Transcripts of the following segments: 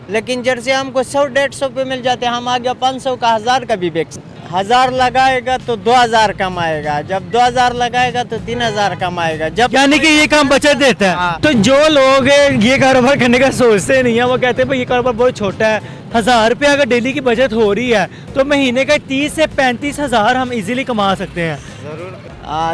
लेकिन जर्सी हमको 100-150 पे मिल जाते हैं, हम आगे 500 का 1000 का भी बेच। 1000 लगाएगा तो 2000 कमाएगा, जब 2000 लगाएगा तो 3000 कमाएगा। जब यानी कि ये काम बचत देता है। हाँ। तो जो लोग ये कारोबार करने का सोचते नहीं है, वो कहते हैं भाई ये कारोबार बहुत छोटा है, 1000 रुपये अगर डेली की बचत हो रही है तो महीने का 30 से 35 हज़ार हम इजीली कमा सकते हैं।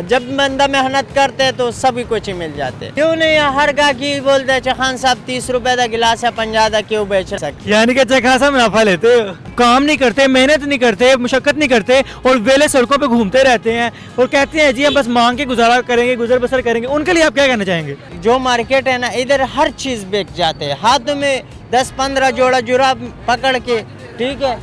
जब बंदा मेहनत करते हैं तो सभी कुछ ही मिल जाते हैं। क्यों नहीं, हर गाहकी बोलते हैं खान साहब 30 रुपए का गिलास है, 50 का क्यों बेच सकते। यानी कि अच्छा खासा मुनाफा लेते हो, काम नहीं करते, मेहनत नहीं करते, मुशक्कत नहीं करते और वेले सड़कों पे घूमते रहते हैं और कहते हैं जी हम बस मांग के गुजारा करेंगे, गुजर बसर करेंगे। उनके लिए आप क्या कहना चाहेंगे? जो मार्केट है ना, इधर हर चीज बेच जाते हैं। हाथ में 10-15 जोड़ा जुराब पकड़ के, ठीक है,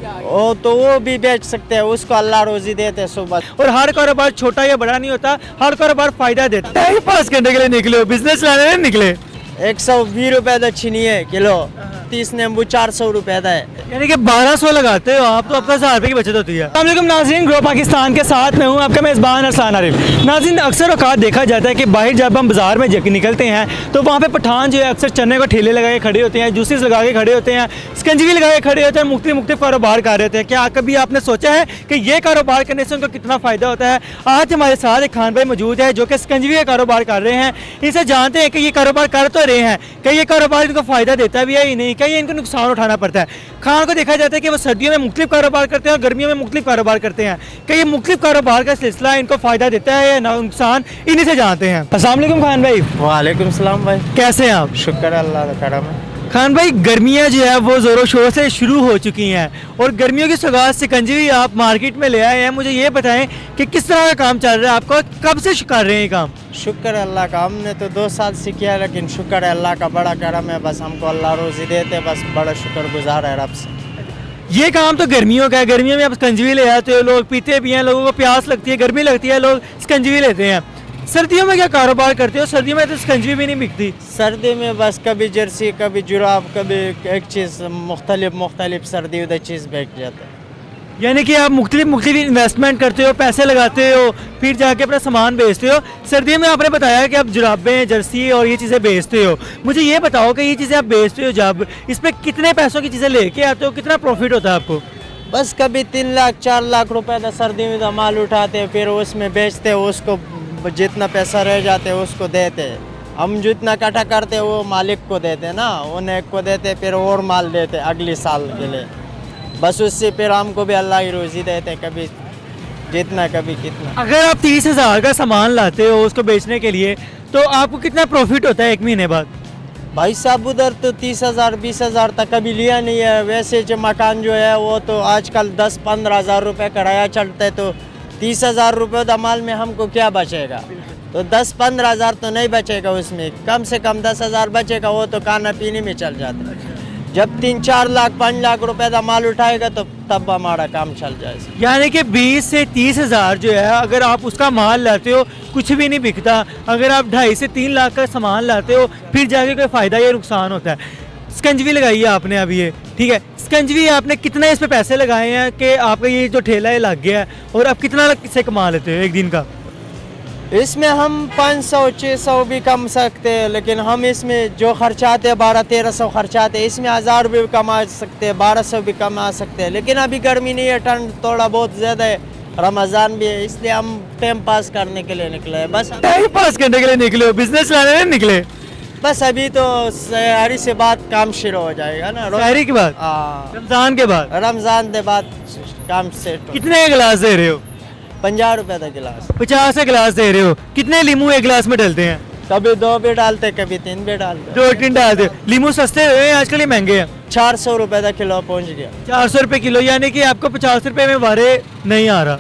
वो भी बेच सकते हैं, उसको अल्लाह रोजी देते हैं सुबह। और हर कारोबार छोटा या बड़ा नहीं होता, हर कारोबार फायदा देता है। टाइम पास करने के लिए निकले हो, बिजनेस लाने नहीं निकले। 120 रुपए का छीनी है किलो, 30 नींबू 400 रुपए का है। यानी कि 1200 लगाते हो आप, तो आपका 1000 रुपये की बचत होती है। अस्सलाम नाज़रीन, ग्रो पाकिस्तान के साथ में हूँ आपका मेज़बान अरसान आरिफ। नाज़रीन, अक्सर औकात देखा जाता है कि बाहर जब हम बाज़ार में निकलते हैं तो वहाँ पे पठान जो है अक्सर चने को ठेले लगा के खड़े होते हैं, जूसेस लगा के खड़े होते हैं, स्कंजवी लगा के खड़े होते हैं, मुख्तलिफ कारोबार कर रहे होते हैं। क्या कभी आपने सोचा है कि ये कारोबार करने से उनको कितना फ़ायदा होता है? आज हमारे साथ एक खान भाई मौजूद है जो कि स्कंजवी का कारोबार कर रहे हैं। इनसे जानते हैं कि ये कारोबार कर तो रहे हैं, क्या ये कारोबार इनको फ़ायदा देता भी है या नहीं, क्या ये इनको नुकसान उठाना पड़ता है। खान को देखा जाता है कि वो सर्दियों में मुख्तलिफ कारोबार करते हैं और गर्मियों में मुख्तलिफ कारोबार करते हैं। क्या ये मुख्तलिफ कारोबार का सिलसिला इनको फ़ायदा देता है या नुकसान, इन्हीं से जानते हैं। अस्सलाम वालेकुम खान भाई। वालेकुम सलाम भाई। कैसे हैं आप? शुक्र अल्लाह का करम है। खान भाई, गर्मियाँ जो है वो ज़ोरों शोर से शुरू हो चुकी हैं और गर्मियों की सौगात सिकंजी आप मार्केट में ले आए हैं। मुझे ये बताएं कि किस तरह का काम चल रहा है आपका, कब से कर रहे हैं ये काम? शुक्र अल्लाह का, हमने तो 2 साल से किया, लेकिन शुक्र है अल्लाह का बड़ा करम है। बस हमको अल्लाह रोजी देते, बस बड़ा शुक्रगुजार है रब से। ये काम तो गर्मियों का है, गर्मियों में आप स्कंजवी ले आते हो, लोग पीते भी हैं, लोगों को प्यास लगती है, गर्मी लगती है, लोग स्कंजवी लेते हैं। सर्दियों में क्या कारोबार करते हो? सर्दियों में तो स्कंजवी भी नहीं बिकती। सर्दी में बस कभी जर्सी, कभी जुराब, कभी एक चीज़ मुख्तलिफ सर्दी उधर चीज़ बेच जाता है। यानी कि आप मुख्तलिफ इन्वेस्टमेंट करते हो, पैसे लगाते हो, फिर जाके अपना सामान बेचते हो। सर्दियों में आपने बताया कि आप जुराबें, जर्सी और ये चीज़ें बेचते हो। मुझे ये बताओ कि ये चीज़ें आप बेचते हो जब, इस पर कितने पैसों की चीज़ें लेके आते हो, कितना प्रॉफिट होता है आपको? बस कभी 3 लाख 4 लाख रुपए का सर्दी में तो माल उठाते हैं, फिर उसमें बेचते हैं, उसको जितना पैसा रह जाते हैं उसको देते हैं। हम जितना इकट्ठा करते हैं वो मालिक को देते हैं ना, उन्हें को देते, फिर और माल देते अगले साल के लिए। बस उससे फिर हमको भी अल्लाह ही रोजी देते हैं, कभी जितना कभी कितना। अगर आप 30,000 का सामान लाते हो उसको बेचने के लिए तो आपको कितना प्रॉफिट होता है एक महीने बाद? भाई साहब उधर तो 30,000 20,000 तक कभी लिया नहीं है। वैसे जो मकान जो है वो तो आजकल 10-15 हज़ार रुपये किराया चलता है, तो 30,000 रुपये का माल में हमको क्या बचेगा? तो 10-15 हज़ार तो नहीं बचेगा, उसमें कम से कम 10,000 बचेगा, वो तो खाना पीने में चल जाता है। जब 3-4 लाख 5 लाख रुपए का माल उठाएगा तो तब हमारा काम चल जाएगा। यानी कि 20 से 30,000 जो है अगर आप उसका माल लाते हो कुछ भी नहीं बिकता। अगर आप 2.5 से 3 लाख का सामान लाते हो फिर जाके कोई फ़ायदा या नुकसान होता है। स्कंजवी लगाई है आपने अभी, ये ठीक है, स्कंजवी आपने कितने इस पे पैसे लगाए हैं कि आपका ये जो ठेला है लग गया है और आप कितना से कमा लेते हो एक दिन का? इसमें हम 500-600 भी कम सकते हैं, लेकिन हम इसमें जो खर्चाते हैं 1200-1300 खर्चाते, इसमें 1000 भी कमा सकते हैं, 1200 भी कमा सकते हैं। लेकिन अभी गर्मी नहीं है, ठंड थोड़ा बहुत ज़्यादा है, रमज़ान भी है, इसलिए हम टाइम पास करने के लिए निकले हैं। बस टाइम पास करने के लिए निकले हो, बिजनेस लाने नहीं निकले? बस अभी तो सहरी से बाद काम शुरू हो जाएगा ना, सहरी के बाद, रमज़ान के बाद, रमज़ान के बाद काम सेट। कितने गिलास दे रहे हो? 50 रुपए का गिलास। 50 का गिलास दे रहे हो। कितने लीमू एक गिलास में डलते हैं? कभी 2 भी डालते, कभी 3 भी डालते। 2-3 डालते। लीमू सस्ते हुए हैं आजकल, ये महंगे हैं। 400 रुपए का किलो पहुंच गया। 400 रुपये किलो, यानी कि आपको 50 रुपये में वारे नहीं आ रहा।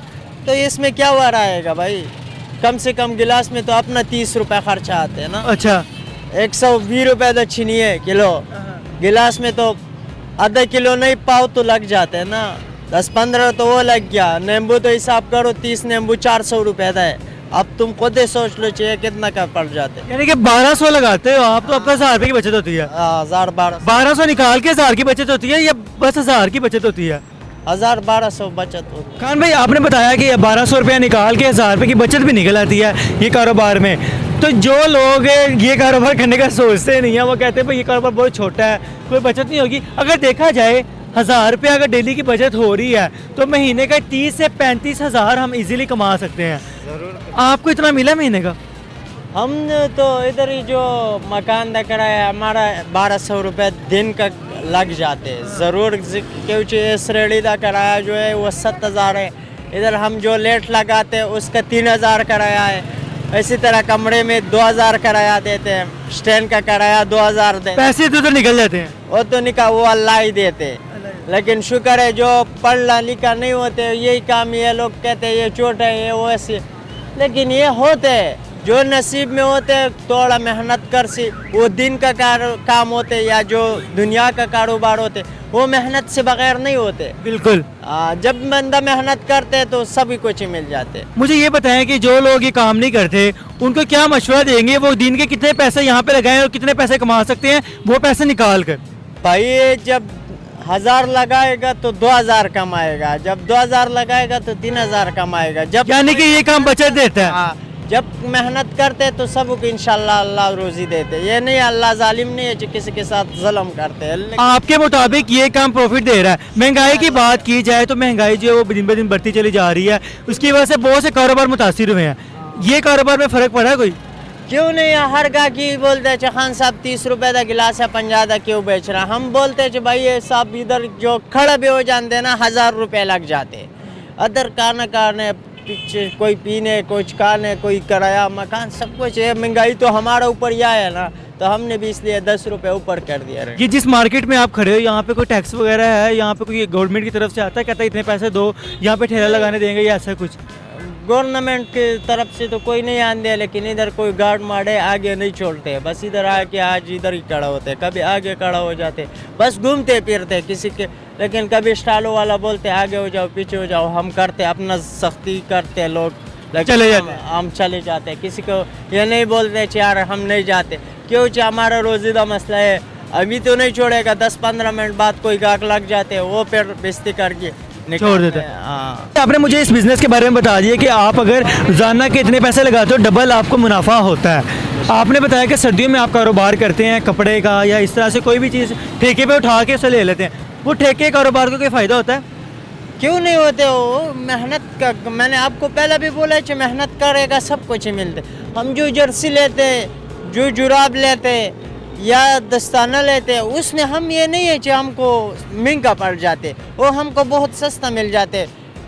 तो इसमें क्या वारा आएगा भाई? कम से कम गिलास में तो अपना 30 रुपए खर्चा आते हैं ना। अच्छा, 120 रुपए तो छीनी है किलो, गिलास में तो आधा किलो नहीं पाव तो लग जाते हैं ना, 10-15 तो वो लग गया। नींबू तो हिसाब करो, 30 नींबू 400 रुपए का है। अब तुम खुद ही सोच लो चाहिए कितना का पड़ जाते। यानी कि 1200 लगाते हो आप तो आपका 1000 रुपये की बचत होती है। 1000 1200 1200 निकाल के 1000 की बचत होती है या बस 1000 की बचत होती है? 1000-1200 बचत होती। खान भाई, आपने बताया कि 1200 रुपया निकाल के 1000 रुपये की बचत भी निकल आती है ये कारोबार में। तो जो लोग ये कारोबार करने का सोचते नहीं है, वो कहते हैं भाई ये कारोबार बहुत छोटा है, कोई बचत नहीं होगी। अगर देखा जाए 1000 रुपया अगर डेली की बचत हो रही है तो महीने का 30 से 35 हज़ार हम इजीली कमा सकते हैं। आपको इतना मिला महीने का? हम तो इधर ही जो मकान देख रहा है हमारा 1200 रुपये दिन का लग जाते हैं ज़रूर, क्योंकि इस रेडी का किराया जो है वो 7000 है। इधर हम जो लेट लगाते हैं उसका 3000 किराया है। इसी तरह कमरे में 2000 किराया देते हैं, स्टैंड का किराया 2000 दे। पैसे तो निकल जाते हैं। वो तो निकाह वो अल्लाह ही देते, लेकिन शुक्र है जो पढ़ा लिखा नहीं होते यही काम, ये लोग कहते हैं ये चोट है ये वो ऐसे, लेकिन ये होते जो नसीब में होते थोड़ा मेहनत कर सी, वो दिन का काम होते या जो दुनिया का कारोबार होते वो मेहनत से बगैर नहीं होते। बिल्कुल। जब बंदा मेहनत करते तो सभी कुछ ही मिल जाते। मुझे ये बताएं कि जो लोग ये काम नहीं करते उनको क्या मशवरा देंगे, वो दिन के कितने पैसे यहाँ पे लगाएं और कितने पैसे कमा सकते हैं वो पैसे निकाल कर? भाई जब 1000 लगाएगा तो 2000 कमाएगा, जब 2000 लगाएगा तो 3000 कमाएगा। जब यानी कि ये काम बचत देता है। जब मेहनत करते तो सबको इंशाल्लाह अल्लाह रोजी देते। ये नहीं अल्लाह जालिम नहीं है जो किसी के साथ जुल्म करते हैं। आपके मुताबिक ये काम प्रॉफिट दे रहा है? महंगाई की बात की जाए तो महंगाई जो है वो दिन ब दिन बढ़ती चली जा रही है, उसकी वजह से बहुत से कारोबार मुतासिर हुए हैं। ये कारोबार में फ़र्क पड़ा है कोई? क्यों नहीं, हर गाहकी बोलते खान साहब 30 रुपए का गिलास है 50 का क्यों बेच रहा। हम बोलते भाई ये साहब इधर जो खड़ा भी हो जाते ना 1000 रुपए लग जाते। अदर खाने पीछे कोई पीने कुछ खाने कोई किराया मकान सब कुछ है। महंगाई तो हमारा ऊपर ही है ना, तो हमने भी इसलिए 10 रुपए ऊपर कर दिया। ये जिस मार्केट में आप खड़े हो यहाँ पे कोई टैक्स वगैरह है? यहाँ पे कोई गवर्नमेंट की तरफ से आता है, कहता है इतने पैसे दो यहाँ पे ठेला लगाने देंगे या ऐसा कुछ? गवर्नमेंट की तरफ से तो कोई नहीं आते, लेकिन इधर कोई गार्ड मारे आगे नहीं छोड़ते, बस इधर आके आज इधर ही खड़ा होते, कभी आगे खड़ा हो जाते, बस घूमते फिरते किसी के। लेकिन कभी स्टालो वाला बोलते आगे हो जाओ पीछे हो जाओ, हम करते अपना सख्ती करते लोग चले जाते, हम चले जाते। किसी को ये नहीं बोलते यार हम नहीं जाते, क्यों हमारा रोजीदा मसला है। अभी तो नहीं छोड़ेगा, 10-15 मिनट बाद कोई गाहक लग जाते वो फिर बेइज्जती करके छोड़ देते हैं। आपने मुझे इस बिज़नेस के बारे में बता दिया कि आप अगर रोज़ाना के इतने पैसे लगाते हो डबल आपको मुनाफा होता है। आपने बताया कि सर्दियों में आप कारोबार करते हैं कपड़े का या इस तरह से कोई भी चीज़ ठेके पे उठा के उसे ले लेते हैं, वो ठेके कारोबार को कोई फ़ायदा होता है? क्यों नहीं होते हो, मेहनत का मैंने आपको पहले भी बोला कि मेहनत करेगा सब कुछ ही मिलते। हम जो जर्सी लेते जो जुराब लेते या दस्ताना लेते उसमें हम ये नहीं है कि हमको महंगा पड़ जाते, वो हमको बहुत सस्ता मिल जाते।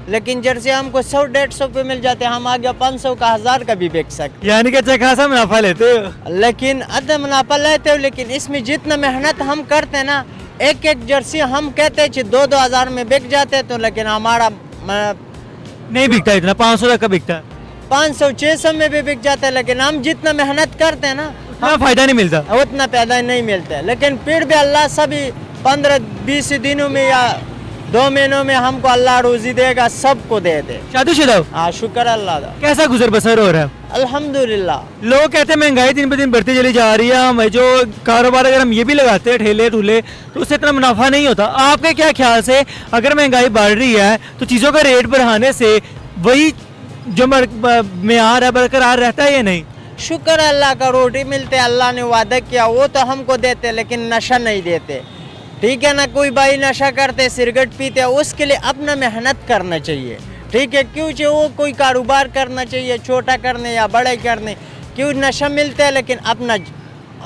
लेकिन जर्सी हमको 100-150 पे मिल जाते, हम आगे 500 का 1000 का भी बेच सकते। यानी कि अच्छा खासा मुनाफा लेते हो? लेकिन अदम मुनाफा लेते हो, लेकिन इसमें जितना मेहनत हम करते ना, एक एक जर्सी हम कहते कि 2-2 हज़ार में बिक जाते तो, लेकिन हमारा नहीं बिकता इतना, 500 तक का बिकता है। 500-600 में भी बिक जाता है, लेकिन हम जितना मेहनत करते हैं ना उतना फ़ायदा नहीं मिलता, उतना पैदा नहीं मिलता। लेकिन फिर भी अल्लाह सभी 15-20 दिनों में या 2 महीनों में हमको अल्लाह रोजी देगा, सबको दे दे। शादीशुदा? हाँ शुक्र अल्लाह का। कैसा गुजर बसर हो रहा है? अल्हम्दुलिल्लाह। लोग कहते हैं महंगाई दिन ब दिन बढ़ती चली जा रही है, हम जो कारोबार अगर हम ये भी लगाते हैं ठेले ठूले तो उससे इतना मुनाफा नहीं होता। आपके क्या ख्याल से अगर महंगाई बढ़ रही है तो चीज़ों का रेट बढ़ाने से वही जो मेयार है बरकरार रहता है या नहीं? शुक्र अल्लाह का, रोटी मिलते अल्लाह ने वादा किया वो तो हमको देते, लेकिन नशा नहीं देते। ठीक है ना, कोई भाई नशा करते सिगरेट पीते उसके लिए अपना मेहनत करना चाहिए। ठीक है, क्योंकि वो कोई कारोबार करना चाहिए छोटा करने या बड़े करने, क्यों नशा मिलता है लेकिन अपना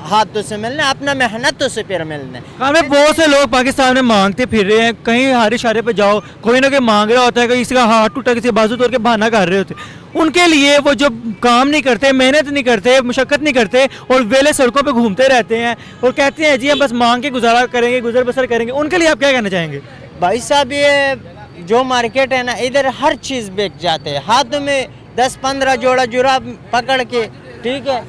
हाथों से मिलना, अपना मेहनतों से फिर मिलना। हमें बहुत से लोग पाकिस्तान में मांगते फिर रहे हैं, कहीं हर इशारे पे जाओ कोई ना कोई मांग रहा होता है, किसी का हाथ टूटा किसी बाजू तोड़ के बहाना कर रहे होते। उनके लिए वो जो काम नहीं करते, मेहनत नहीं करते, मुशक्कत नहीं करते और वेले सड़कों पे घूमते रहते हैं और कहते हैं जी हम बस मांग के गुजारा करेंगे गुजर बसर करेंगे, उनके लिए आप क्या कहना चाहेंगे? भाई साहब ये जो मार्केट है ना, इधर हर चीज़ बेच जाते हैं, हाथों में 10-15 जोड़ा जुराब पकड़ के, ठीक है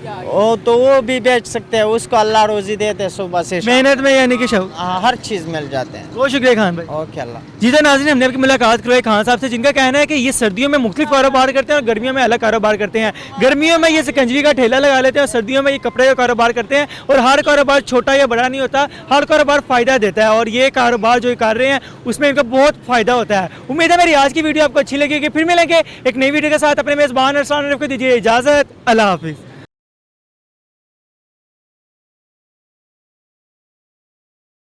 वो तो वो भी बेच सकते हैं, उसको अल्लाह रोजी देते हैं सुबह से शाम। मेहनत में यानी कि शौक। हाँ, हर चीज़ मिल जाते हैं। बहुत शुक्रिया खान भाई। ओके अल्लाह। जी तो नाज़रीन, हमने आपकी मुलाकात करवाई खान साहब से, जिनका कहना है कि ये सर्दियों में मुख्तलिफ कारोबार करते हैं और गर्मियों में अलग कारोबार करते हैं। गर्मियों में ये सिकंजवी का ठेला लगा लेते हैं और सर्दियों में ये कपड़े का कारोबार करते हैं। और हर कारोबार छोटा या बड़ा नहीं होता, हर कारोबार फ़ायदा देता है और ये कारोबार जो ये कर रहे हैं उसमें इनका बहुत फ़ायदा होता है। उम्मीद है मेरी आज की वीडियो आपको अच्छी लगेगी। फिर मिलेंगे एक नई वीडियो के साथ। अपने मेज़बान अरसलान आरिफ को दीजिए इजाज़त। अल्लाह हाफिज़।